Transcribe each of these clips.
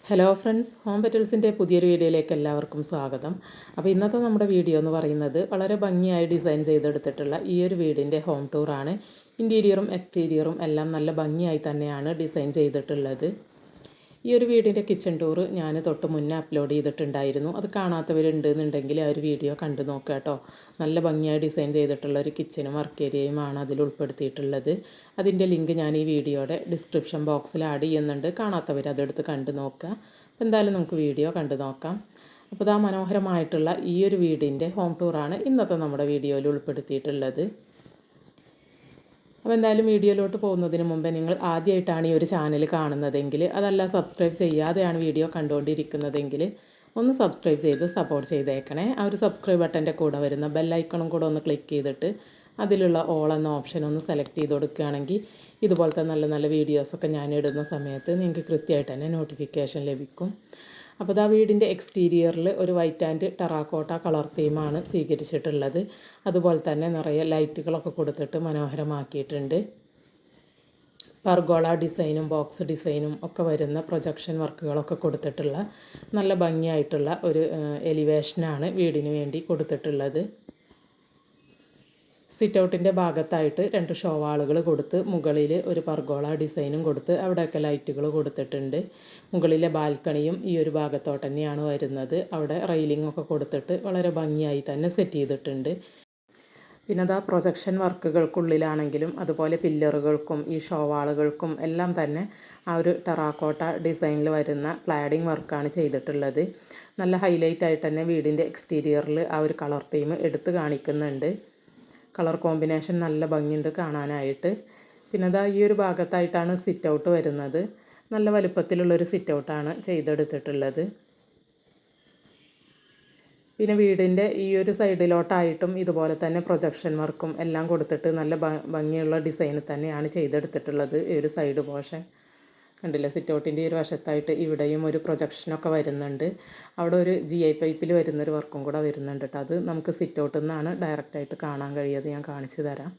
Hello friends, home പെറ്റൽസിൻ്റെ പുതിയൊരു വീഡിയോയിലേക്ക് എല്ലാവർക്കും സ്വാഗതം. അപ്പോൾ ഇന്നത്തെ നമ്മുടെ വീഡിയോ എന്ന് പറയുന്നത് വളരെ ഭംഗിയായി ഡിസൈൻ ചെയ്തെടുത്തിട്ടുള്ള ഈ ഒരു വീടിൻ്റെ ഹോം ടൂറാണ്. ഇൻറ്റീരിയറും എക്സ്റ്റീരിയറും എല്ലാം നല്ല ഭംഗിയായി തന്നെയാണ് ഡിസൈൻ ചെയ്തിട്ടുള്ളത്. ഈ ഒരു വീടിൻ്റെ കിച്ചൺ ടൂർ ഞാൻ തൊട്ട് മുന്നേ അപ്ലോഡ് ചെയ്തിട്ടുണ്ടായിരുന്നു. അത് കാണാത്തവരുണ്ടെന്നുണ്ടെങ്കിൽ ആ ഒരു വീഡിയോ കണ്ടു നോക്കുക കേട്ടോ. നല്ല ഭംഗിയായി ഡിസൈൻ ചെയ്തിട്ടുള്ള ഒരു കിച്ചനും വർക്ക് ഏരിയയുമാണ് അതിൽ ഉൾപ്പെടുത്തിയിട്ടുള്ളത്. അതിൻ്റെ ലിങ്ക് ഞാൻ ഈ വീഡിയോയുടെ ഡിസ്ക്രിപ്ഷൻ ബോക്സിൽ ആഡ് ചെയ്യുന്നുണ്ട്. കാണാത്തവർ അതെടുത്ത് കണ്ടു നോക്കുക. അപ്പോൾ എന്തായാലും നമുക്ക് വീഡിയോ കണ്ടു നോക്കാം. അപ്പോൾ ഇതാ മനോഹരമായിട്ടുള്ള ഈ ഒരു വീടിൻ്റെ ഹോം ടൂറാണ് ഇന്നത്തെ നമ്മുടെ വീഡിയോയിൽ ഉൾപ്പെടുത്തിയിട്ടുള്ളത്. അപ്പോൾ എന്തായാലും വീഡിയോയിലോട്ട് പോകുന്നതിന് മുമ്പേ നിങ്ങൾ ആദ്യമായിട്ടാണ് ഈ ഒരു ചാനൽ കാണുന്നതെങ്കിൽ, അതല്ല സബ്സ്ക്രൈബ് ചെയ്യാതെയാണ് വീഡിയോ കണ്ടുകൊണ്ടിരിക്കുന്നതെങ്കിൽ ഒന്ന് സബ്സ്ക്രൈബ് ചെയ്ത് സപ്പോർട്ട് ചെയ്തേക്കണേ. ആ ഒരു സബ്സ്ക്രൈബ് ബട്ടൻ്റെ കൂടെ വരുന്ന ബെല്ലൈക്കണും കൂടെ ഒന്ന് ക്ലിക്ക് ചെയ്തിട്ട് അതിലുള്ള ഓൾ എന്ന ഓപ്ഷൻ ഒന്ന് സെലക്ട് ചെയ്ത് കൊടുക്കുകയാണെങ്കിൽ ഇതുപോലത്തെ നല്ല നല്ല വീഡിയോസൊക്കെ ഞാൻ ഇടുന്ന സമയത്ത് നിങ്ങൾക്ക് കൃത്യമായിട്ട് തന്നെ നോട്ടിഫിക്കേഷൻ ലഭിക്കും. അപ്പോൾ ആ വീടിൻ്റെ എക്സ്റ്റീരിയറിൽ ഒരു വൈറ്റ് ആൻഡ് ടെറാക്കോട്ട കളർ തീമാണ് സ്വീകരിച്ചിട്ടുള്ളത്. അതുപോലെ തന്നെ നിറയെ ലൈറ്റുകളൊക്കെ കൊടുത്തിട്ട് മനോഹരമാക്കിയിട്ടുണ്ട്. പർഗോള ഡിസൈനും ബോക്സ് ഡിസൈനും ഒക്കെ വരുന്ന പ്രൊജക്ഷൻ വർക്കുകളൊക്കെ കൊടുത്തിട്ടുള്ള നല്ല ഭംഗിയായിട്ടുള്ള ഒരു എലിവേഷനാണ് വീടിന് വേണ്ടി കൊടുത്തിട്ടുള്ളത്. സിറ്റൗട്ടിൻ്റെ ഭാഗത്തായിട്ട് 2 ഷോവാളുകൾ കൊടുത്ത് മുകളിൽ ഒരു പർഗോള ഡിസൈനും കൊടുത്ത് അവിടെയൊക്കെ ലൈറ്റുകൾ കൊടുത്തിട്ടുണ്ട്. മുകളിലെ ബാൽക്കണിയും ഈ ഒരു ഭാഗത്തോട്ട് തന്നെയാണ് വരുന്നത്. അവിടെ റെയിലിംഗ് ഒക്കെ കൊടുത്തിട്ട് വളരെ ഭംഗിയായി തന്നെ സെറ്റ് ചെയ്തിട്ടുണ്ട്. പിന്നെ അതാ പ്രൊജക്ഷൻ വർക്കുകൾക്കുള്ളിലാണെങ്കിലും അതുപോലെ പില്ലറുകൾക്കും ഈ ഷോവാളുകൾക്കും എല്ലാം തന്നെ ആ ഒരു ടെറാക്കോട്ട ഡിസൈനിൽ വരുന്ന ക്ലാഡിംഗ് വർക്കാണ് ചെയ്തിട്ടുള്ളത്. നല്ല ഹൈലൈറ്റ് ആയിട്ട് തന്നെ വീടിൻ്റെ എക്സ്റ്റീരിയറിൽ ആ ഒരു കളർ തീം എടുത്ത് കാണിക്കുന്നുണ്ട്. കളർ കോമ്പിനേഷൻ നല്ല ഭംഗിയുണ്ട് കാണാനായിട്ട്. പിന്നെ അതാ ഈ ഒരു ഭാഗത്തായിട്ടാണ് സിറ്റ് ഔട്ട് വരുന്നത്. നല്ല വലുപ്പത്തിലുള്ളൊരു സിറ്റ് ഔട്ടാണ് ചെയ്തെടുത്തിട്ടുള്ളത്. പിന്നെ വീടിൻ്റെ ഈ ഒരു സൈഡിലോട്ടായിട്ടും ഇതുപോലെ തന്നെ പ്രൊജക്ഷൻ വർക്കും എല്ലാം കൊടുത്തിട്ട് നല്ല ഭംഗിയുള്ള ഡിസൈൻ തന്നെയാണ് ചെയ്തെടുത്തിട്ടുള്ളത്. ഈ ഒരു സൈഡ് പോർഷൻ കണ്ടില്ല, സിറ്റ് ഔട്ടിൻ്റെ ഈ ഒരു വശത്തായിട്ട് ഇവിടെയും ഒരു പ്രൊജക്ഷനൊക്കെ വരുന്നുണ്ട്. അവിടെ ഒരു GI പൈപ്പിൽ വരുന്നൊരു വർക്കും കൂടെ വരുന്നുണ്ട് കേട്ടോ. അത് നമുക്ക് സിറ്റ് ഔട്ടിൽ നിന്നാണ് ഡയറക്റ്റായിട്ട് കാണാൻ കഴിയുന്നത്. ഞാൻ കാണിച്ചു തരാം.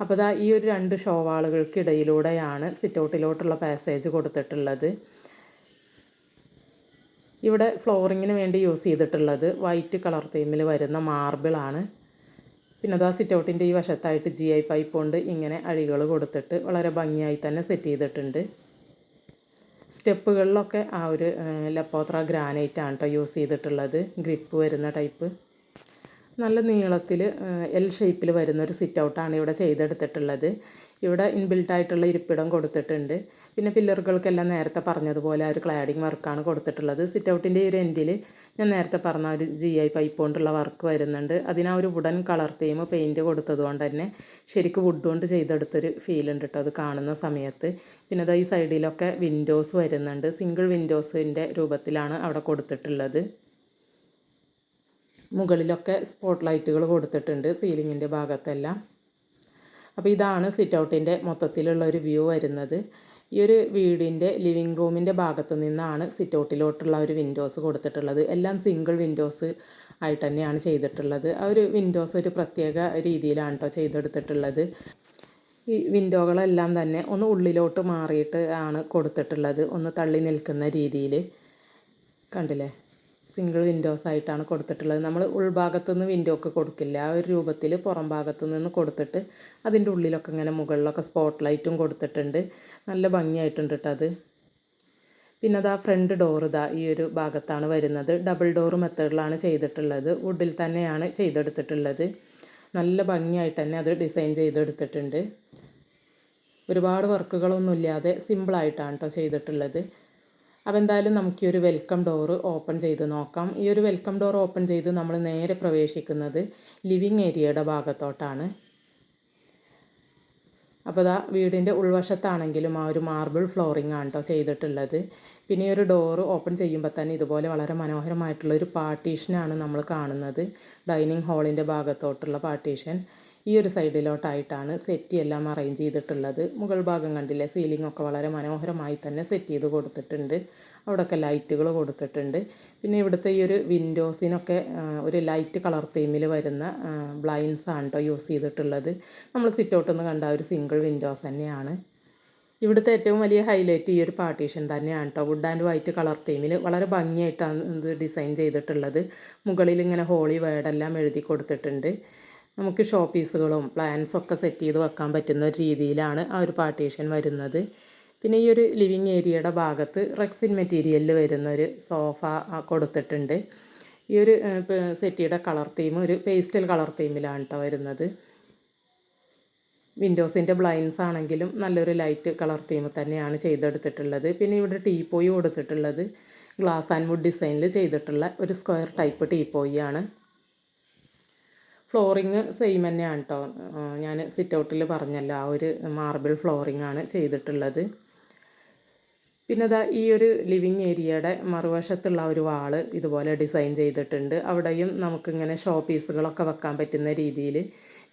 അപ്പോൾ ഇതാ ഈ ഒരു 2 ഷോവാളുകൾക്കിടയിലൂടെയാണ് സിറ്റ് ഔട്ടിലോട്ടുള്ള പാസേജ് കൊടുത്തിട്ടുള്ളത്. ഇവിടെ ഫ്ലോറിങ്ങിന് വേണ്ടി യൂസ് ചെയ്തിട്ടുള്ളത് വൈറ്റ് കളർ തീമിൽ വരുന്ന മാർബിളാണ്. പിന്നെ അതാ സിറ്റ് ഔട്ടിൻ്റെ ഈ വശത്തായിട്ട് GI പൈപ്പ് കൊണ്ട് ഇങ്ങനെ അഴികൾ കൊടുത്തിട്ട് വളരെ ഭംഗിയായി തന്നെ സെറ്റ് ചെയ്തിട്ടുണ്ട്. സ്റ്റെപ്പുകളിലൊക്കെ ആ ഒരു ലപ്പോത്ര ഗ്രാനൈറ്റാണ് കേട്ടോ യൂസ് ചെയ്തിട്ടുള്ളത്. ഗ്രിപ്പ് വരുന്ന ടൈപ്പ് നല്ല നീളത്തിൽ L ഷേപ്പിൽ വരുന്നൊരു സിറ്റ് ഔട്ടാണ് ഇവിടെ ചെയ്തെടുത്തിട്ടുള്ളത്. ഇവിടെ ഇൻബിൽട്ടായിട്ടുള്ള ഇരിപ്പിടം കൊടുത്തിട്ടുണ്ട്. പിന്നെ പില്ലറുകൾക്കെല്ലാം നേരത്തെ പറഞ്ഞതുപോലെ ആ ഒരു ക്ലാഡിംഗ് വർക്കാണ് കൊടുത്തിട്ടുള്ളത്. സിറ്റ് ഔട്ടിൻ്റെ ഈ ഒരു എൻഡിൽ ഞാൻ നേരത്തെ പറഞ്ഞ ഒരു GI പൈപ്പ് കൊണ്ടുള്ള വർക്ക് വരുന്നുണ്ട്. അതിനാ ഒരു വുഡൻ കളർ തീം പെയിൻറ്റ് കൊടുത്തതുകൊണ്ട് തന്നെ ശരിക്കും വുഡ് കൊണ്ട് ചെയ്തെടുത്തൊരു ഫീൽ ഉണ്ട് കേട്ടോ അത് കാണുന്ന സമയത്ത്. പിന്നെ അത് ഈ സൈഡിലൊക്കെ വിൻഡോസ് വരുന്നുണ്ട്. സിംഗിൾ വിൻഡോസിൻ്റെ രൂപത്തിലാണ് അവിടെ കൊടുത്തിട്ടുള്ളത്. മുകളിലൊക്കെ സ്പോട്ട് ലൈറ്റുകൾ കൊടുത്തിട്ടുണ്ട് സീലിങ്ങിൻ്റെ ഭാഗത്തെല്ലാം. അപ്പോൾ ഇതാണ് സിറ്റ് ഔട്ടിൻ്റെ മൊത്തത്തിലുള്ള ഒരു വ്യൂ വരുന്നത്. ഈ ഒരു വീടിൻ്റെ ലിവിങ് റൂമിൻ്റെ ഭാഗത്തു നിന്നാണ് സിറ്റ് ഔട്ടിലോട്ടുള്ള ഒരു വിൻഡോസ് കൊടുത്തിട്ടുള്ളത്. എല്ലാം സിംഗിൾ വിൻഡോസ് ആയിട്ട് തന്നെയാണ് ചെയ്തിട്ടുള്ളത്. ആ ഒരു വിൻഡോസ് ഒരു പ്രത്യേക രീതിയിലാണ് കേട്ടോ ചെയ്തെടുത്തിട്ടുള്ളത്. ഈ വിൻഡോകളെല്ലാം തന്നെ ഒന്ന് ഉള്ളിലോട്ട് മാറിയിട്ട് ആണ് കൊടുത്തിട്ടുള്ളത്. ഒന്ന് തള്ളി നിൽക്കുന്ന രീതിയിൽ കണ്ടില്ലേ, സിംഗിൾ വിൻഡോസ് ആയിട്ടാണ് കൊടുത്തിട്ടുള്ളത്. നമ്മൾ ഉൾഭാഗത്തുനിന്ന് വിൻഡോ ഒക്കെ കൊടുക്കില്ല, ആ ഒരു രൂപത്തിൽ പുറം ഭാഗത്തു നിന്ന് കൊടുത്തിട്ട് അതിൻ്റെ ഉള്ളിലൊക്കെ ഇങ്ങനെ മുകളിലൊക്കെ സ്പോട്ട് ലൈറ്റും കൊടുത്തിട്ടുണ്ട്. നല്ല ഭംഗിയായിട്ടുണ്ട് കേട്ടോ അത്. പിന്നെ അതാ ഫ്രണ്ട് ഡോർ ഇതാ ഈ ഒരു ഭാഗത്താണ് വരുന്നത്. ഡബിൾ ഡോർ മെത്തേഡിലാണ് ചെയ്തിട്ടുള്ളത്. വുഡിൽ തന്നെയാണ് ചെയ്തെടുത്തിട്ടുള്ളത്. നല്ല ഭംഗിയായിട്ട് തന്നെ അത് ഡിസൈൻ ചെയ്തെടുത്തിട്ടുണ്ട്. ഒരുപാട് വർക്കുകളൊന്നുമില്ലാതെ സിമ്പിളായിട്ടാണ് കേട്ടോ ചെയ്തിട്ടുള്ളത്. അപ്പോൾ എന്തായാലും നമുക്ക് ഈ ഒരു വെൽക്കം ഡോറ് ഓപ്പൺ ചെയ്ത് നോക്കാം. ഈ ഒരു വെൽക്കം ഡോർ ഓപ്പൺ ചെയ്ത് നമ്മൾ നേരെ പ്രവേശിക്കുന്നത് ലിവിങ് ഏരിയയുടെ ഭാഗത്തോട്ടാണ്. അപ്പോൾ ഇതാ വീടിൻ്റെ ഉൾവശത്താണെങ്കിലും ആ ഒരു മാർബിൾ ഫ്ലോറിംഗ് ആണ് കേട്ടോ ചെയ്തിട്ടുള്ളത്. പിന്നെ ഈ ഒരു ഡോറ് ഓപ്പൺ ചെയ്യുമ്പോൾ തന്നെ ഇതുപോലെ വളരെ മനോഹരമായിട്ടുള്ളൊരു പാർട്ടീഷനാണ് നമ്മൾ കാണുന്നത്. ഡൈനിങ് ഹാളിൻ്റെ ഭാഗത്തോട്ടുള്ള പാർട്ടീഷൻ. ഈ ഒരു സൈഡിലോട്ടായിട്ടാണ് സെറ്റി എല്ലാം അറേഞ്ച് ചെയ്തിട്ടുള്ളത്. മുകൾ ഭാഗം കണ്ടില്ലേ, സീലിംഗ് ഒക്കെ വളരെ മനോഹരമായി തന്നെ സെറ്റ് ചെയ്ത് കൊടുത്തിട്ടുണ്ട്. അവിടെയൊക്കെ ലൈറ്റുകൾ കൊടുത്തിട്ടുണ്ട്. പിന്നെ ഇവിടുത്തെ ഈ ഒരു വിൻഡോസിനൊക്കെ ഒരു ലൈറ്റ് കളർ തീമിൽ വരുന്ന ബ്ലൈൻഡ്സ് ആണ് കേട്ടോ യൂസ് ചെയ്തിട്ടുള്ളത്. നമ്മൾ സിറ്റ് ഔട്ടിൽ നിന്ന് കണ്ട ഒരു സിംഗിൾ വിൻഡോസ് തന്നെയാണ്. ഇവിടുത്തെ ഏറ്റവും വലിയ ഹൈലൈറ്റ് ഈ ഒരു പാർട്ടീഷൻ തന്നെയാണ് കേട്ടോ. വുഡ് ആൻഡ് വൈറ്റ് കളർ തീമിൽ വളരെ ഭംഗിയായിട്ടാണ് ഇത് ഡിസൈൻ ചെയ്തിട്ടുള്ളത്. മുകളിൽ ഇങ്ങനെ ഹോളി വേർഡെല്ലാം എഴുതി കൊടുത്തിട്ടുണ്ട്. നമുക്ക് ഷോ പീസുകളും പ്ലാന്റ്സൊക്കെ സെറ്റ് ചെയ്ത് വെക്കാൻ പറ്റുന്ന ഒരു രീതിയിലാണ് ആ ഒരു പാർട്ടീഷൻ വരുന്നത്. പിന്നെ ഈ ഒരു ലിവിങ് ഏരിയയുടെ ഭാഗത്ത് റെക്സിൻ മെറ്റീരിയലിൽ വരുന്ന ഒരു സോഫ കൊടുത്തിട്ടുണ്ട്. ഈ ഒരു സെറ്റിയുടെ കളർ തീം ഒരു പേസ്റ്റൽ കളർ തീമിലാണ് കേട്ടോ വരുന്നത്. വിൻഡോസിൻ്റെ ബ്ലൈൻഡ്സ് ആണെങ്കിലും നല്ലൊരു ലൈറ്റ് കളർ തീം തന്നെയാണ് ചെയ്തെടുത്തിട്ടുള്ളത്. പിന്നെ ഇവിടെ ടീപ്പോയി കൊടുത്തിട്ടുള്ളത് ഗ്ലാസ് ആൻഡ് വുഡ് ഡിസൈനിൽ ചെയ്തിട്ടുള്ള ഒരു സ്ക്വയർ ടൈപ്പ് ടീപ്പോയി ആണ്. ഫ്ലോറിങ് സെയിം തന്നെയാണ് കേട്ടോ. ഞാൻ സിറ്റ് ഔട്ടിൽ പറഞ്ഞല്ലോ, ആ ഒരു മാർബിൾ ഫ്ലോറിംഗ് ആണ് ചെയ്തിട്ടുള്ളത്. പിന്നെ ഇതാ ഈ ഒരു ലിവിങ് ഏരിയയുടെ മറുവശത്തുള്ള ഒരു വാള് ഇതുപോലെ ഡിസൈൻ ചെയ്തിട്ടുണ്ട്. അവിടെയും നമുക്കിങ്ങനെ ഷോ പീസുകളൊക്കെ വെക്കാൻ പറ്റുന്ന രീതിയിൽ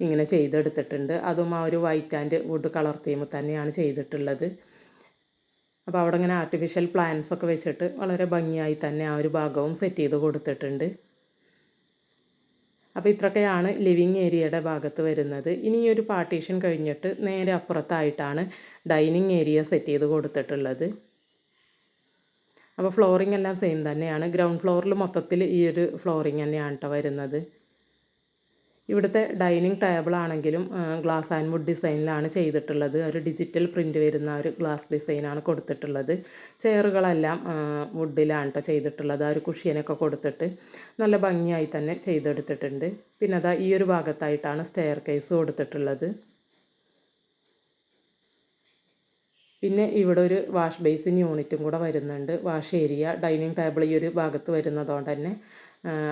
ഇങ്ങനെ ചെയ്തെടുത്തിട്ടുണ്ട്. അതും ആ ഒരു white and wood colour theme തന്നെയാണ് ചെയ്തിട്ടുള്ളത്. അപ്പോൾ അവിടെ ഇങ്ങനെ ആർട്ടിഫിഷ്യൽ പ്ലാന്റ്സ് ഒക്കെ വെച്ചിട്ട് വളരെ ഭംഗിയായി തന്നെ ആ ഒരു ഭാഗവും സെറ്റ് ചെയ്ത് കൊടുത്തിട്ടുണ്ട്. അപ്പോൾ ഇത്രയൊക്കെയാണ് ലിവിങ് ഏരിയയുടെ ഭാഗത്ത് വരുന്നത്. ഇനി ഈ ഒരു പാർട്ടീഷൻ കഴിഞ്ഞിട്ട് നേരെ അപ്പുറത്തായിട്ടാണ് ഡൈനിങ് ഏരിയ സെറ്റ് ചെയ്ത് കൊടുത്തിട്ടുള്ളത്. അപ്പോൾ ഫ്ലോറിംഗ് എല്ലാം സെയിം തന്നെയാണ്. ഗ്രൗണ്ട് ഫ്ലോറിൽ മൊത്തത്തിൽ ഈ ഒരു ഫ്ലോറിംഗ് തന്നെയാണ് കേട്ടോ വരുന്നത്. ഇവിടുത്തെ ഡൈനിങ് ടേബിൾ ആണെങ്കിലും ഗ്ലാസ് ആൻഡ് വുഡ് ഡിസൈനിലാണ് ചെയ്തിട്ടുള്ളത്. ഒരു ഡിജിറ്റൽ പ്രിൻ്റ് വരുന്ന ഒരു ഗ്ലാസ് ഡിസൈനാണ് കൊടുത്തിട്ടുള്ളത്. ചെയറുകളെല്ലാം വുഡിലാണ് കേട്ടോ ചെയ്തിട്ടുള്ളത്. ആ ഒരു കുഷ്യനൊക്കെ കൊടുത്തിട്ട് നല്ല ഭംഗിയായി തന്നെ ചെയ്തെടുത്തിട്ടുണ്ട്. പിന്നെ അതാ ഈ ഒരു ഭാഗത്തായിട്ടാണ് സ്റ്റെയർ കേസ് കൊടുത്തിട്ടുള്ളത്. പിന്നെ ഇവിടെ ഒരു വാഷ് ബേസിൻ യൂണിറ്റും കൂടെ വരുന്നുണ്ട്. വാഷ് ഏരിയ ഡൈനിങ് ടേബിൾ ഈ ഒരു ഭാഗത്ത് വരുന്നതുകൊണ്ട് തന്നെ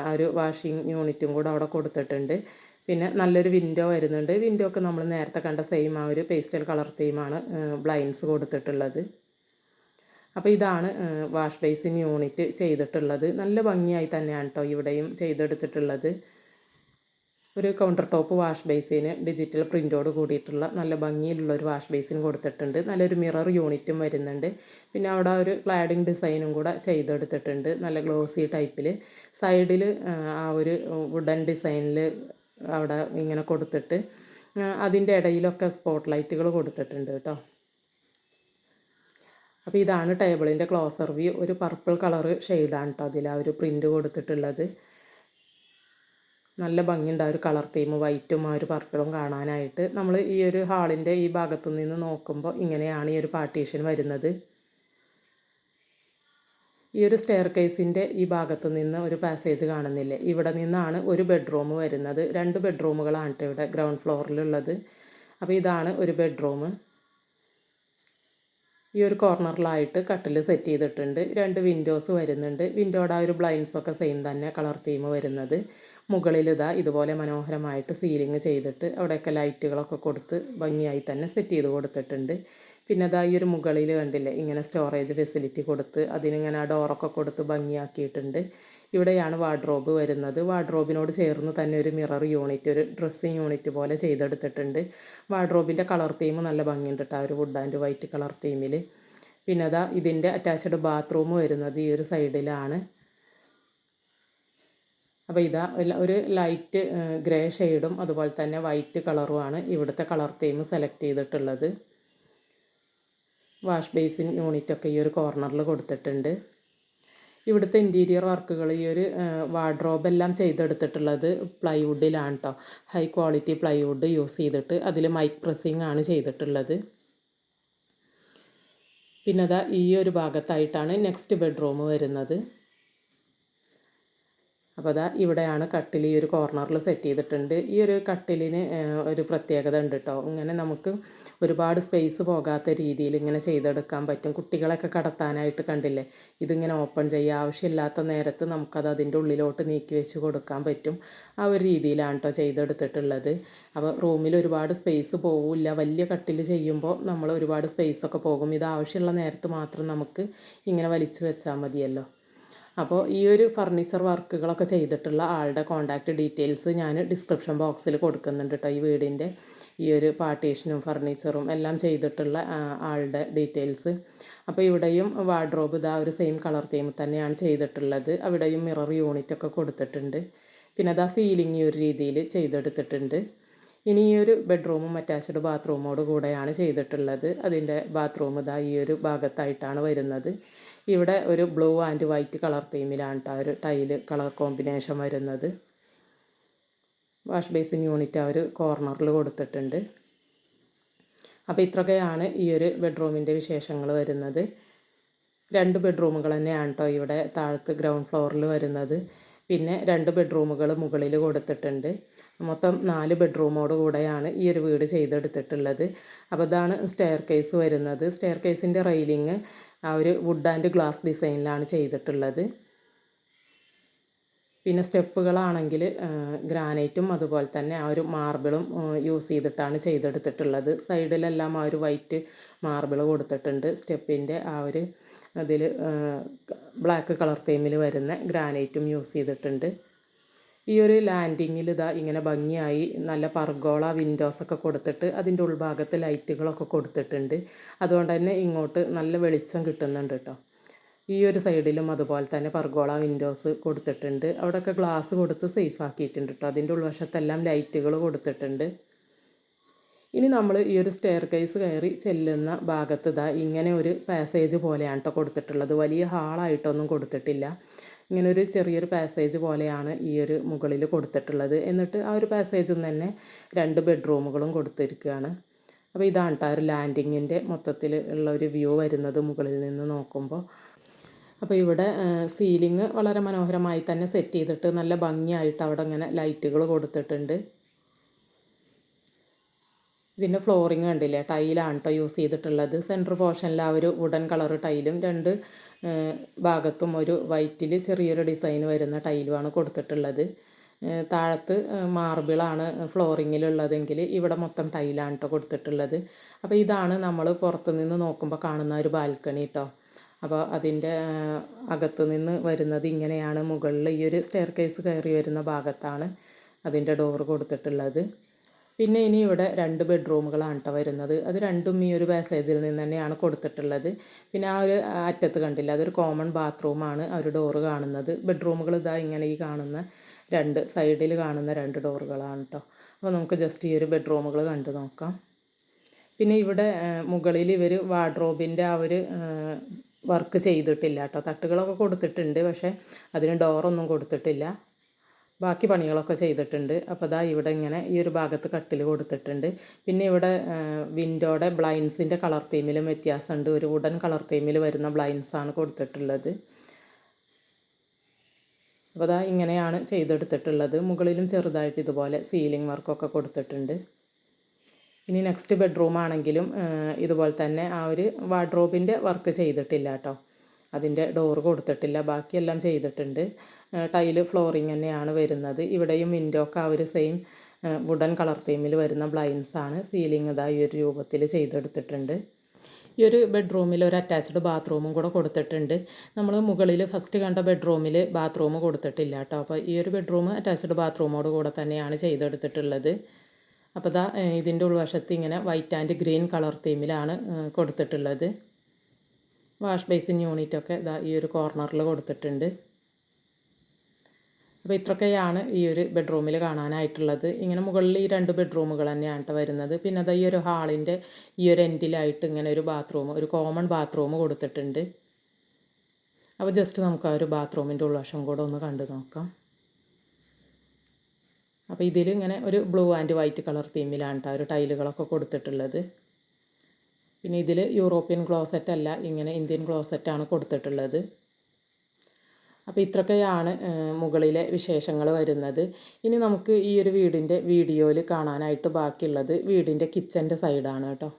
ആ ഒരു വാഷിംഗ് യൂണിറ്റും കൂടെ അവിടെ കൊടുത്തിട്ടുണ്ട്. പിന്നെ നല്ലൊരു വിൻഡോ വരുന്നുണ്ട്. വിൻഡോ ഒക്കെ നമ്മൾ നേരത്തെ കണ്ട സെയിം ആ ഒരു പേസ്റ്റൽ കളർ തീമാണ് ബ്ലൈൻഡ്സ് കൊടുത്തിട്ടുള്ളത്. അപ്പോൾ ഇതാണ് വാഷ് ബേസിൻ യൂണിറ്റ് ചെയ്തിട്ടുള്ളത്. നല്ല ഭംഗിയായി തന്നെയാണ് കേട്ടോ ഇവിടെയും ചെയ്തെടുത്തിട്ടുള്ളത്. ഒരു കൗണ്ടർ ടോപ്പ് വാഷ് ബേസിന് ഡിജിറ്റൽ പ്രിൻ്റോട് കൂടിയിട്ടുള്ള നല്ല ഭംഗിയിലുള്ളൊരു വാഷ് ബേസിൻ കൊടുത്തിട്ടുണ്ട്. നല്ലൊരു മിറർ യൂണിറ്റും വരുന്നുണ്ട്. പിന്നെ അവിടെ ഒരു ക്ലാഡിങ് ഡിസൈനും കൂടെ ചെയ്തെടുത്തിട്ടുണ്ട്. നല്ല ഗ്ലോസി ടൈപ്പിൽ സൈഡിൽ ആ ഒരു വുഡൻ ഡിസൈനിൽ അവിടെ ഇങ്ങനെ കൊടുത്തിട്ട് അതിൻ്റെ ഇടയിലൊക്കെ സ്പോട്ട് ലൈറ്റുകൾ കൊടുത്തിട്ടുണ്ട് കേട്ടോ. അപ്പോൾ ഇതാണ് ടേബിളിൻ്റെ ക്ലോസർ വ്യൂ. ഒരു പർപ്പിൾ കളറ് ഷെയ്ഡാണ് കേട്ടോ അതിൽ ആ ഒരു പ്രിൻ്റ് കൊടുത്തിട്ടുള്ളത്. നല്ല ഭംഗിയുണ്ട് ആ ഒരു കളർ തീം വൈറ്റും ആ ഒരു പർപ്പിളും കാണാനായിട്ട്. നമ്മൾ ഈ ഒരു ഹാളിൻ്റെ ഈ ഭാഗത്തു നിന്ന് നോക്കുമ്പോൾ ഇങ്ങനെയാണ് ഈ ഒരു പാർട്ടീഷൻ വരുന്നത്. ഈ ഒരു സ്റ്റെയർ കേസിൻ്റെ ഈ ഭാഗത്തു നിന്ന് ഒരു പാസേജ് കാണുന്നില്ലേ, ഇവിടെ നിന്നാണ് ഒരു ബെഡ്റൂം വരുന്നത്. 2 ബെഡ്റൂമുകളാണ് കേട്ടോ ഇവിടെ ഗ്രൗണ്ട് ഫ്ലോറിലുള്ളത്. അപ്പോൾ ഇതാണ് ഒരു ബെഡ്റൂം. ഈ ഒരു കോർണറിലായിട്ട് കട്ടിൽ സെറ്റ് ചെയ്തിട്ടുണ്ട്. 2 വിൻഡോസ് വരുന്നുണ്ട്. വിൻഡോയുടെ ആ ഒരു ബ്ലൈൻഡ്സൊക്കെ സെയിം തന്നെ കളർ തീം വരുന്നത്. മുകളിൽ ഇതാ ഇതുപോലെ മനോഹരമായിട്ട് സീലിംഗ് ചെയ്തിട്ട് അവിടെയൊക്കെ ലൈറ്റുകളൊക്കെ കൊടുത്ത് ഭംഗിയായി തന്നെ സെറ്റ് ചെയ്ത് കൊടുത്തിട്ടുണ്ട്. പിന്നെ അതാ ഈ ഒരു മുകളിൽ കണ്ടില്ലേ ഇങ്ങനെ സ്റ്റോറേജ് ഫെസിലിറ്റി കൊടുത്ത് അതിനിങ്ങനെ ആ ഡോറൊക്കെ കൊടുത്ത് ഭംഗിയാക്കിയിട്ടുണ്ട്. ഇവിടെയാണ് വാർഡ്രോബ് വരുന്നത്. വാർഡ്രോബിനോട് ചേർന്ന് തന്നെ ഒരു മിറർ യൂണിറ്റ്, ഒരു ഡ്രസ്സിങ് യൂണിറ്റ് പോലെ ചെയ്തെടുത്തിട്ടുണ്ട്. വാർഡ്രോബിൻ്റെ കളർ തീം നല്ല ഭംഗിയുണ്ട് കേട്ടോ, ഒരു വുഡ് ആൻഡ് വൈറ്റ് കളർ തീമിൽ. പിന്നെ അതാ ഇതിൻ്റെ അറ്റാച്ച്ഡ് ബാത്റൂം വരുന്നത് ഈ ഒരു സൈഡിലാണ്. അപ്പോൾ ഇതാ ഒരു ലൈറ്റ് ഗ്രേ ഷെയ്ഡും അതുപോലെ തന്നെ വൈറ്റ് കളറുമാണ് ഇവിടുത്തെ കളർ തീം സെലക്ട് ചെയ്തിട്ടുള്ളത്. വാഷ് ബേസിൻ യൂണിറ്റൊക്കെ ഈ ഒരു കോർണറിൽ കൊടുത്തിട്ടുണ്ട്. ഇവിടുത്തെ ഇൻറ്റീരിയർ വർക്കുകൾ ഈ ഒരു വാർഡ്രോബെല്ലാം ചെയ്തെടുത്തിട്ടുള്ളത് പ്ലൈവുഡിലാണ് കേട്ടോ. ഹൈ ക്വാളിറ്റി പ്ലൈവുഡ് യൂസ് ചെയ്തിട്ട് അതിൽ മൈക്ക് പ്രസ്സിങ് ആണ് ചെയ്തിട്ടുള്ളത്. പിന്നെ അതാ ഈ ഒരു ഭാഗത്തായിട്ടാണ് നെക്സ്റ്റ് ബെഡ്റൂം വരുന്നത്. അപ്പോൾ അതാ ഇവിടെയാണ് കട്ടിൽ ഈ ഒരു കോർണറിൽ സെറ്റ് ചെയ്തിട്ടുണ്ട്. ഈ ഒരു കട്ടിലിന് ഒരു പ്രത്യേകത ഉണ്ട് കേട്ടോ. ഇങ്ങനെ നമുക്ക് ഒരുപാട് സ്പേസ് പോകാത്ത രീതിയിൽ ഇങ്ങനെ ചെയ്തെടുക്കാൻ പറ്റും. കുട്ടികളൊക്കെ കടത്താനായിട്ട് കണ്ടില്ലേ, ഇതിങ്ങനെ ഓപ്പൺ ചെയ്യുക, ആവശ്യമില്ലാത്ത നേരത്ത് നമുക്കത് അതിൻ്റെ ഉള്ളിലോട്ട് നീക്കി വെച്ച് കൊടുക്കാൻ പറ്റും. ആ ഒരു രീതിയിലാണ് കേട്ടോ ചെയ്തെടുത്തിട്ടുള്ളത്. അപ്പോൾ റൂമിൽ ഒരുപാട് സ്പേസ് പോവില്ല. വലിയ കട്ടിൽ ചെയ്യുമ്പോൾ നമ്മൾ ഒരുപാട് സ്പേസൊക്കെ പോകും. ഇത് ആവശ്യമുള്ള നേരത്ത് മാത്രം നമുക്ക് ഇങ്ങനെ വലിച്ചു വെച്ചാൽ മതിയല്ലോ. അപ്പോൾ ഈ ഒരു ഫർണിച്ചർ വർക്കുകളൊക്കെ ചെയ്തിട്ടുള്ള ആളുടെ കോൺടാക്റ്റ് ഡീറ്റെയിൽസ് ഞാൻ ഡിസ്ക്രിപ്ഷൻ ബോക്സിൽ കൊടുക്കുന്നുണ്ട് കേട്ടോ. ഈ വീടിൻ്റെ ഈ ഒരു പാർട്ടീഷനും ഫർണിച്ചറും എല്ലാം ചെയ്തിട്ടുള്ള ആളുടെ ഡീറ്റെയിൽസ്. അപ്പോൾ ഇവിടെയും വാർഡ്രോബ് ഇതാ ഒരു സെയിം കളർ തീം തന്നെയാണ് ചെയ്തിട്ടുള്ളത്. അവിടെയും മിറർ യൂണിറ്റൊക്കെ കൊടുത്തിട്ടുണ്ട്. പിന്നെ അതാ സീലിംഗ് ഈ ഒരു രീതിയിൽ ചെയ്തെടുത്തിട്ടുണ്ട്. ഇനി ഈ ഒരു ബെഡ്റൂമും അറ്റാച്ച്ഡ് ബാത്റൂമോട് കൂടെയാണ് ചെയ്തിട്ടുള്ളത്. അതിൻ്റെ ബാത്റൂം ഇതാ ഈ ഒരു ഭാഗത്തായിട്ടാണ് വരുന്നത്. ഇവിടെ ഒരു ബ്ലൂ ആൻഡ് വൈറ്റ് കളർ തീമിലാണ് കേട്ടോ ഒരു ടൈല് കളർ കോമ്പിനേഷൻ വരുന്നത്. വാഷ് ബേസിൻ യൂണിറ്റ് ആ ഒരു കോർണറിൽ കൊടുത്തിട്ടുണ്ട്. അപ്പോൾ ഇത്രയൊക്കെയാണ് ഈ ഒരു ബെഡ്റൂമിൻ്റെ വിശേഷങ്ങൾ വരുന്നത്. 2 ബെഡ്റൂമുകൾ തന്നെയാണ് കേട്ടോ ഇവിടെ താഴത്ത് ഗ്രൗണ്ട് ഫ്ലോറിൽ വരുന്നത്. പിന്നെ 2 ബെഡ്റൂമുകൾ മുകളിൽ കൊടുത്തിട്ടുണ്ട്. മൊത്തം 4 ബെഡ്റൂമോട് കൂടെയാണ് ഈ ഒരു വീട് ചെയ്തെടുത്തിട്ടുള്ളത്. അപ്പോൾ ഇതാണ് സ്റ്റെയർ കേസ് വരുന്നത്. സ്റ്റെയർ കേസിൻ്റെ റെയിലിങ് ആ ഒരു വുഡ് ആൻഡ് ഗ്ലാസ് ഡിസൈനിലാണ് ചെയ്തിട്ടുള്ളത്. പിന്നെ സ്റ്റെപ്പുകളാണെങ്കിൽ ഗ്രാനൈറ്റും അതുപോലെ തന്നെ ആ ഒരു മാർബിളും യൂസ് ചെയ്തിട്ടാണ് ചെയ്തെടുത്തിട്ടുള്ളത്. സൈഡിലെല്ലാം ആ ഒരു വൈറ്റ് മാർബിൾ കൊടുത്തിട്ടുണ്ട്. സ്റ്റെപ്പിൻ്റെ ആ ഒരു അതിൽ ബ്ലാക്ക് കളർ തീമിൽ വരുന്ന ഗ്രാനൈറ്റും യൂസ് ചെയ്തിട്ടുണ്ട്. ഈ ഒരു ലാൻഡിങ്ങിൽ ഇതാ ഇങ്ങനെ ഭംഗിയായി നല്ല പർഗോള വിൻഡോസൊക്കെ കൊടുത്തിട്ട് അതിൻ്റെ ഉൾഭാഗത്ത് ലൈറ്റുകളൊക്കെ കൊടുത്തിട്ടുണ്ട്. അതുകൊണ്ട് തന്നെ ഇങ്ങോട്ട് നല്ല വെളിച്ചം കിട്ടുന്നുണ്ട് കേട്ടോ. ഈ ഒരു സൈഡിലും അതുപോലെ തന്നെ പർഗോള വിൻഡോസ് കൊടുത്തിട്ടുണ്ട്. അവിടെയൊക്കെ ഗ്ലാസ് കൊടുത്ത് സേഫ് ആക്കിയിട്ടുണ്ട് കേട്ടോ. അതിൻ്റെ ഉൾവശത്തെല്ലാം ലൈറ്റുകൾ കൊടുത്തിട്ടുണ്ട്. ഇനി നമ്മൾ ഈ ഒരു സ്റ്റെയർ കേസ് കയറി ചെല്ലുന്ന ഭാഗത്ത് ഇതാ ഇങ്ങനെ ഒരു പാസേജ് പോലെയാണ് കേട്ടോ കൊടുത്തിട്ടുള്ളത്. വലിയ ഹാളായിട്ടൊന്നും കൊടുത്തിട്ടില്ല. ഇങ്ങനെ ഒരു ചെറിയൊരു പാസേജ് പോലെയാണ് ഈ ഒരു മുകളിൽ കൊടുത്തിട്ടുള്ളത്. എന്നിട്ട് ആ ഒരു പാസേജിൽ നിന്ന് തന്നെ 2 ബെഡ്റൂമുകളും കൊടുത്തിരിക്കുകയാണ്. അപ്പോൾ ഇതാണ് കേട്ടോ ഒരു ലാൻഡിങ്ങിൻ്റെ മൊത്തത്തിൽ ഉള്ള ഒരു വ്യൂ വരുന്നത് മുകളിൽ നിന്ന് നോക്കുമ്പോൾ. അപ്പോൾ ഇവിടെ സീലിംഗ് വളരെ മനോഹരമായി തന്നെ സെറ്റ് ചെയ്തിട്ട് നല്ല ഭംഗിയായിട്ട് അവിടെ ഇങ്ങനെ ലൈറ്റുകൾ കൊടുത്തിട്ടുണ്ട്. ഇതിൻ്റെ ഫ്ലോറിങ് കണ്ടില്ലേ, ടൈലാണ് കേട്ടോ യൂസ് ചെയ്തിട്ടുള്ളത്. സെൻറ്റർ പോർഷനിൽ ആ ഒരു വുഡൻ കളർ ടൈലും 2 ഭാഗത്തും ഒരു വൈറ്റിൽ ചെറിയൊരു ഡിസൈൻ വരുന്ന ടൈലുമാണ് കൊടുത്തിട്ടുള്ളത്. താഴത്ത് മാർബിളാണ് ഫ്ലോറിങ്ങിലുള്ളതെങ്കിൽ ഇവിടെ മൊത്തം ടൈലാണ് കേട്ടോ കൊടുത്തിട്ടുള്ളത്. അപ്പോൾ ഇതാണ് നമ്മൾ പുറത്ത് നിന്ന് നോക്കുമ്പോൾ കാണുന്ന ഒരു ബാൽക്കണി കേട്ടോ. അപ്പോൾ അതിൻ്റെ അകത്ത് നിന്ന് വരുന്നത് ഇങ്ങനെയാണ്. മുകളിൽ ഈ ഒരു സ്റ്റെയർ കേസ് കയറി വരുന്ന ഭാഗത്താണ് അതിൻ്റെ ഡോറ് കൊടുത്തിട്ടുള്ളത്. പിന്നെ ഇനി ഇവിടെ 2 ബെഡ്റൂമുകളാണ് കേട്ടോ വരുന്നത്. അത് രണ്ടും ഈ ഒരു പാസേജിൽ നിന്ന് തന്നെയാണ് കൊടുത്തിട്ടുള്ളത്. പിന്നെ ആ ഒരു അറ്റത്ത് കണ്ടില്ല, അതൊരു കോമൺ ബാത്റൂമാണ് ആ ഒരു ഡോറ് കാണുന്നത്. ബെഡ്റൂമുകൾ ഇതാ ഇങ്ങനെ ഈ കാണുന്ന 2 സൈഡിൽ കാണുന്ന 2 ഡോറുകളാണ് കേട്ടോ. അപ്പോൾ നമുക്ക് ജസ്റ്റ് ഈ ഒരു ബെഡ്റൂമുകൾ കണ്ടു നോക്കാം. പിന്നെ ഇവിടെ മുകളിൽ ഇവർ വാർഡ്രോബിൻ്റെ ആ ഒരു വർക്ക് ചെയ്തിട്ടില്ല കേട്ടോ. തട്ടുകളൊക്കെ കൊടുത്തിട്ടുണ്ട്, പക്ഷേ അതിന് ഡോറൊന്നും കൊടുത്തിട്ടില്ല. ബാക്കി പണികളൊക്കെ ചെയ്തിട്ടുണ്ട്. അപ്പോൾ അതാ ഇവിടെ ഇങ്ങനെ ഈ ഒരു ഭാഗത്ത് കട്ടിൽ കൊടുത്തിട്ടുണ്ട്. പിന്നെ ഇവിടെ വിൻഡോയുടെ ബ്ലൈൻഡ്സിൻ്റെ കളർ തീമിലും വ്യത്യാസമുണ്ട്. ഒരു വുഡൻ കളർ തീമിൽ വരുന്ന ബ്ലൈൻഡ്സാണ് കൊടുത്തിട്ടുള്ളത്. അപ്പോൾ അതാ ഇങ്ങനെയാണ് ചെയ്തെടുത്തിട്ടുള്ളത്. മുകളിലും ചെറുതായിട്ട് ഇതുപോലെ സീലിംഗ് വർക്കൊക്കെ കൊടുത്തിട്ടുണ്ട്. ഇനി നെക്സ്റ്റ് ബെഡ്റൂം ആണെങ്കിലും ഇതുപോലെ തന്നെ ആ ഒരു വാർഡ്രോബിൻ്റെ വർക്ക് ചെയ്തിട്ടില്ല കേട്ടോ. അതിൻ്റെ ഡോറ് കൊടുത്തിട്ടില്ല, ബാക്കിയെല്ലാം ചെയ്തിട്ടുണ്ട്. ടൈല് ഫ്ലോറിങ് തന്നെയാണ് വരുന്നത്. ഇവിടെയും വിൻഡോക്ക് ആ ഒരു സെയിം വുഡൻ കളർ തീമിൽ വരുന്ന ബ്ലൈൻഡ്സാണ്. സീലിംഗ് ഇതാ ഈ ഒരു രൂപത്തിൽ ചെയ്തെടുത്തിട്ടുണ്ട്. ഈ ഒരു ബെഡ്റൂമിൽ ഒരു അറ്റാച്ച്ഡ് ബാത്റൂമും കൂടെ കൊടുത്തിട്ടുണ്ട്. നമ്മൾ മുകളിൽ ഫസ്റ്റ് കണ്ട ബെഡ്റൂമിൽ ബാത്റൂം കൊടുത്തിട്ടില്ല കേട്ടോ. അപ്പോൾ ഈ ഒരു ബെഡ്റൂം അറ്റാച്ച്ഡ് ബാത്റൂമോട് കൂടെ തന്നെയാണ് ചെയ്തെടുത്തിട്ടുള്ളത്. അപ്പോൾ ഇതാ ഇതിൻ്റെ ഉൾവശത്ത് ഇങ്ങനെ വൈറ്റ് ആൻഡ് ഗ്രീൻ കളർ തീമിലാണ് കൊടുത്തിട്ടുള്ളത്. വാഷ് ബേസിൻ യൂണിറ്റൊക്കെ ഇതാ ഈ ഒരു കോർണറിൽ കൊടുത്തിട്ടുണ്ട്. അപ്പോൾ ഇത്രയൊക്കെയാണ് ഈ ഒരു ബെഡ്റൂമിൽ കാണാനായിട്ടുള്ളത്. ഇങ്ങനെ മുകളിൽ ഈ 2 ബെഡ്റൂമുകൾ തന്നെയാണ് കേട്ടോ വരുന്നത്. പിന്നെ അതാ ഈ ഒരു ഹാളിൻ്റെ ഈ ഒരു എൻഡിലായിട്ട് ഇങ്ങനെ ഒരു ബാത്റൂം, ഒരു കോമൺ ബാത്റൂം കൊടുത്തിട്ടുണ്ട്. അപ്പോൾ ജസ്റ്റ് നമുക്ക് ആ ഒരു ബാത്റൂമിൻ്റെ ഉൾവശം കൂടെ ഒന്ന് കണ്ടു നോക്കാം. അപ്പോൾ ഇതിൽ ഇങ്ങനെ ഒരു ബ്ലൂ ആൻഡ് വൈറ്റ് കളർ തീമിലാണ് കേട്ടോ ഒരു ടൈലുകളൊക്കെ കൊടുത്തിട്ടുള്ളത്. പിന്നെ ഇതിൽ യൂറോപ്യൻ ക്ലോസറ്റ് അല്ല, ഇങ്ങനെ ഇന്ത്യൻ ക്ലോസറ്റാണ് കൊടുത്തിട്ടുള്ളത്. അപ്പോൾ ഇത്രയൊക്കെയാണ് മുകളിലെ വിശേഷങ്ങൾ വരുന്നത്. ഇനി നമുക്ക് ഈ ഒരു വീടിൻ്റെ വീഡിയോയിൽ കാണാനായിട്ട് ബാക്കിയുള്ളത് വീടിൻ്റെ കിച്ചൻ്റെ സൈഡാണ് കേട്ടോ.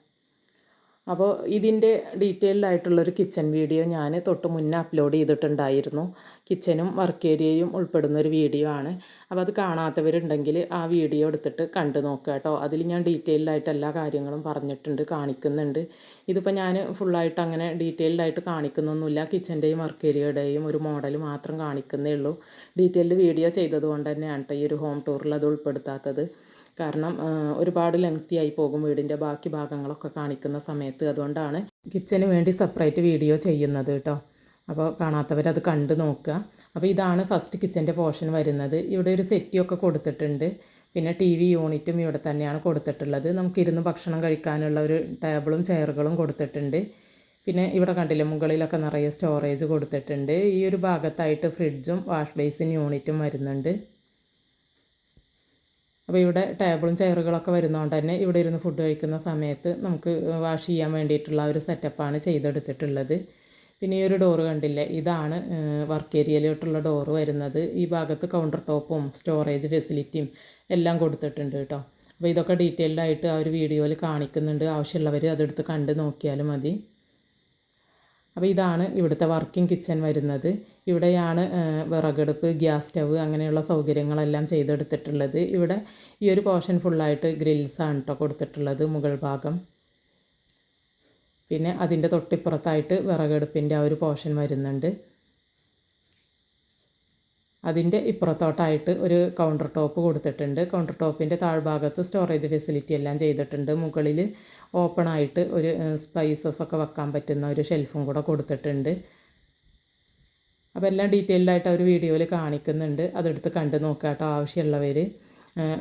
അപ്പോൾ ഇതിൻ്റെ ഡീറ്റെയിൽഡ് ആയിട്ടുള്ളൊരു കിച്ചൺ വീഡിയോ ഞാൻ തൊട്ട് മുന്നേ അപ്ലോഡ് ചെയ്തിട്ടുണ്ടായിരുന്നു. കിച്ചനും വർക്ക് ഏരിയയും ഉൾപ്പെടുന്നൊരു വീഡിയോ ആണ്. അപ്പോൾ അത് കാണാത്തവരുണ്ടെങ്കിൽ ആ വീഡിയോ എടുത്തിട്ട് കണ്ടു നോക്കുക കേട്ടോ. അതിൽ ഞാൻ ഡീറ്റെയിൽഡ് ആയിട്ട് എല്ലാ കാര്യങ്ങളും പറഞ്ഞിട്ടുണ്ട്, കാണിക്കുന്നുണ്ട്. ഇതിപ്പോൾ ഞാൻ ഫുള്ളായിട്ട് അങ്ങനെ ഡീറ്റെയിൽഡ് ആയിട്ട് കാണിക്കുന്നൊന്നുമില്ല. കിച്ചൻ്റെയും വർക്ക് ഏരിയയുടെയും ഒരു മോഡൽ മാത്രം കാണിക്കുന്നേ ഉള്ളൂ. ഡീറ്റെയിൽഡ് വീഡിയോ ചെയ്തതുകൊണ്ട് തന്നെയാണ് കേട്ടോ ഈ ഒരു ഹോം ടൂറിൽ അത് ഉൾപ്പെടുത്താത്തത്. കാരണം ഒരുപാട് ലെങ്തി ആയി പോകും വീടിൻ്റെ ബാക്കി ഭാഗങ്ങളൊക്കെ കാണിക്കുന്ന സമയത്ത്. അതുകൊണ്ടാണ് കിച്ചന് വേണ്ടി സെപ്പറേറ്റ് വീഡിയോ ചെയ്യുന്നത് കേട്ടോ. അപ്പോൾ കാണാത്തവരത് കണ്ട് നോക്കുക. അപ്പോൾ ഇതാണ് ഫസ്റ്റ് കിച്ചൻ്റെ പോർഷൻ വരുന്നത്. ഇവിടെ ഒരു സെറ്റിയൊക്കെ കൊടുത്തിട്ടുണ്ട്. പിന്നെ TV യൂണിറ്റും ഇവിടെ തന്നെയാണ് കൊടുത്തിട്ടുള്ളത്. നമുക്കിരുന്ന് ഭക്ഷണം കഴിക്കാനുള്ള ഒരു ടേബിളും ചെയറുകളും കൊടുത്തിട്ടുണ്ട്. പിന്നെ ഇവിടെ കണ്ടില്ലേ മുകളിലൊക്കെ നിറയെ സ്റ്റോറേജ് കൊടുത്തിട്ടുണ്ട്. ഈ ഒരു ഭാഗത്തായിട്ട് ഫ്രിഡ്ജും വാഷ് ബേസിൻ യൂണിറ്റും വരുന്നുണ്ട്. അപ്പോൾ ഇവിടെ ടേബിളും ചെയറുകളൊക്കെ വരുന്നതുകൊണ്ട് തന്നെ ഇവിടെ ഇരുന്ന് ഫുഡ് കഴിക്കുന്ന സമയത്ത് നമുക്ക് വാഷ് ചെയ്യാൻ വേണ്ടിയിട്ടുള്ള ഒരു സെറ്റപ്പാണ് ചെയ്തെടുത്തിട്ടുള്ളത്. പിന്നെ ഈ ഒരു ഡോറ് കണ്ടില്ലേ, ഇതാണ് വർക്ക് ഏരിയയിലോട്ടുള്ള ഡോറ് വരുന്നത്. ഈ ഭാഗത്ത് കൗണ്ടർ ടോപ്പും സ്റ്റോറേജ് ഫെസിലിറ്റിയും എല്ലാം കൊടുത്തിട്ടുണ്ട് കേട്ടോ. അപ്പോൾ ഇതൊക്കെ ഡീറ്റെയിൽഡ് ആയിട്ട് ആ ഒരു വീഡിയോയിൽ കാണിക്കുന്നുണ്ട്. ആവശ്യമുള്ളവർ അതെടുത്ത് കണ്ട് നോക്കിയാലും മതി. അപ്പോൾ ഇതാണ് ഇവിടുത്തെ വർക്കിംഗ് കിച്ചൺ വരുന്നത്. ഇവിടെയാണ് വിറകടുപ്പ്, ഗ്യാസ് സ്റ്റവ് അങ്ങനെയുള്ള സൗകര്യങ്ങളെല്ലാം ചെയ്തെടുത്തിട്ടുള്ളത്. ഇവിടെ ഈ ഒരു പോർഷൻ ഫുള്ളായിട്ട് ഗ്രിൽസാണ് കേട്ടോ കൊടുത്തിട്ടുള്ളത് മുകൾ ഭാഗം. പിന്നെ അതിൻ്റെ തൊട്ടിപ്പുറത്തായിട്ട് വിറകടുപ്പിൻ്റെ ആ ഒരു പോർഷൻ വരുന്നുണ്ട്. അതിൻ്റെ ഇപ്പുറത്തോട്ടായിട്ട് ഒരു കൗണ്ടർ ടോപ്പ് കൊടുത്തിട്ടുണ്ട്. കൗണ്ടർ ടോപ്പിൻ്റെ താഴ്ഭാഗത്ത് സ്റ്റോറേജ് ഫെസിലിറ്റി എല്ലാം ചെയ്തിട്ടുണ്ട്. മുകളിൽ ഓപ്പണായിട്ട് ഒരു സ്പൈസസ് ഒക്കെ വെക്കാൻ പറ്റുന്ന ഒരു ഷെൽഫും കൂടെ കൊടുത്തിട്ടുണ്ട്. അപ്പോൾ എല്ലാം ഡീറ്റെയിൽഡ് ആയിട്ട് ഒരു വീഡിയോയിൽ കാണിക്കുന്നുണ്ട്. അതെടുത്ത് കണ്ട് നോക്കുക കേട്ടോ ആവശ്യമുള്ളവർ.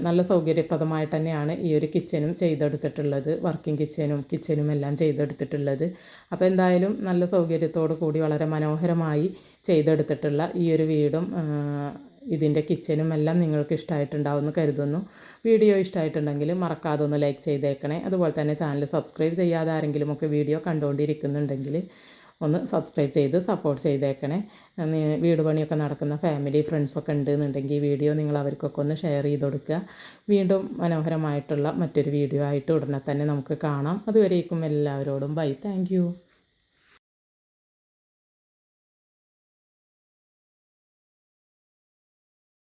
നല്ല സൗകര്യപ്രദമായിട്ട് തന്നെയാണ് ഈ ഒരു കിച്ചനും ചെയ്തെടുത്തിട്ടുള്ളത്. വർക്കിംഗ് കിച്ചനും എല്ലാം ചെയ്തെടുത്തിട്ടുള്ളത്. അപ്പോൾ എന്തായാലും നല്ല സൗകര്യത്തോടു കൂടി വളരെ മനോഹരമായി ചെയ്തെടുത്തിട്ടുള്ള ഈ ഒരു വീടും ഇതിൻ്റെ കിച്ചനും എല്ലാം നിങ്ങൾക്ക് ഇഷ്ടമായിട്ടുണ്ടാവുമെന്ന് കരുതുന്നു. വീഡിയോ ഇഷ്ടമായിട്ടുണ്ടെങ്കിൽ മറക്കാതെ ഒന്ന് ലൈക്ക് ചെയ്തേക്കണേ. അതുപോലെ തന്നെ ചാനൽ സബ്സ്ക്രൈബ് ചെയ്യാതെ ആരെങ്കിലുമൊക്കെ വീഡിയോ കണ്ടുകൊണ്ടിരിക്കുന്നുണ്ടെങ്കിൽ ഒന്ന് സബ്സ്ക്രൈബ് ചെയ്ത് സപ്പോർട്ട് ചെയ്തേക്കണേ. വീട് പണിയൊക്കെ നടക്കുന്ന ഫാമിലി ഫ്രണ്ട്സൊക്കെ ഉണ്ടെന്നുണ്ടെങ്കിൽ വീഡിയോ നിങ്ങൾ അവർക്കൊക്കെ ഒന്ന് ഷെയർ ചെയ്ത് കൊടുക്കുക. വീണ്ടും മനോഹരമായിട്ടുള്ള മറ്റൊരു വീഡിയോ ആയിട്ട് ഉടനെ തന്നെ നമുക്ക് കാണാം. അതുവരേക്കും എല്ലാവരോടും ബൈ. താങ്ക്